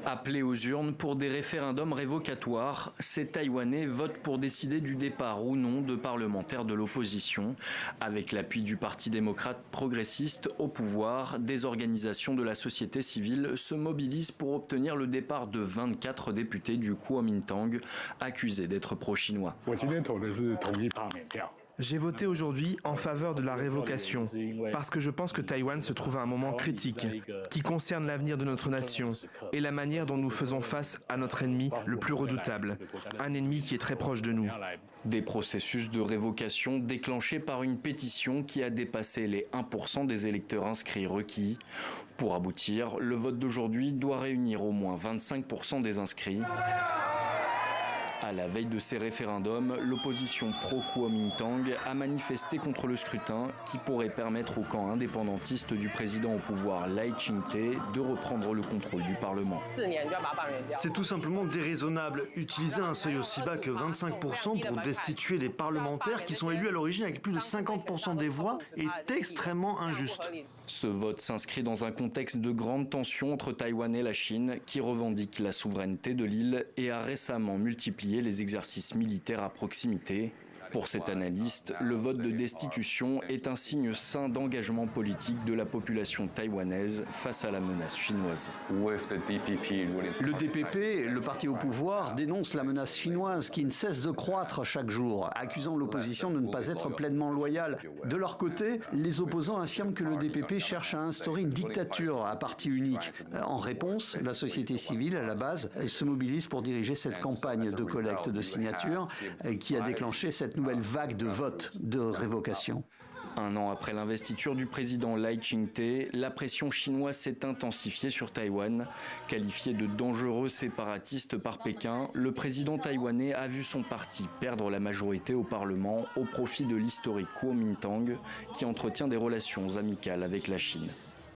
Appelés aux urnes pour des référendums révocatoires, ces Taïwanais votent pour décider du départ ou non de parlementaires de l'opposition. Avec l'appui du Parti démocrate progressiste au pouvoir, des organisations de la société civile se mobilisent pour obtenir le départ de 24 députés du Kuomintang, accusés d'être pro-chinois. J'ai voté aujourd'hui en faveur de la révocation parce que je pense que Taïwan se trouve à un moment critique qui concerne l'avenir de notre nation et la manière dont nous faisons face à notre ennemi le plus redoutable, un ennemi qui est très proche de nous. Des processus de révocation déclenchés par une pétition qui a dépassé les 1% des électeurs inscrits requis. Pour aboutir, le vote d'aujourd'hui doit réunir au moins 25% des inscrits. À la veille de ces référendums, l'opposition pro-Kuomintang a manifesté contre le scrutin qui pourrait permettre au camp indépendantiste du président au pouvoir Lai Ching-te de reprendre le contrôle du Parlement. C'est tout simplement déraisonnable. Utiliser un seuil aussi bas que 25% pour destituer des parlementaires qui sont élus à l'origine avec plus de 50% des voix est extrêmement injuste. Ce vote s'inscrit dans un contexte de grande tension entre Taïwan et la Chine qui revendique la souveraineté de l'île et a récemment multiplié les exercices militaires à proximité. Pour cet analyste, le vote de destitution est un signe sain d'engagement politique de la population taïwanaise face à la menace chinoise. Le DPP, le parti au pouvoir, dénonce la menace chinoise qui ne cesse de croître chaque jour, accusant l'opposition de ne pas être pleinement loyale. De leur côté, les opposants affirment que le DPP cherche à instaurer une dictature à parti unique. En réponse, la société civile, à la base, se mobilise pour diriger cette campagne de collecte de signatures qui a déclenché cette nouvelle vague de votes de révocation. Un an après l'investiture du président Lai Ching-te, la pression chinoise s'est intensifiée sur Taïwan. Qualifié de dangereux séparatiste par Pékin, le président taïwanais a vu son parti perdre la majorité au Parlement au profit de l'historique Kuomintang qui entretient des relations amicales avec la Chine.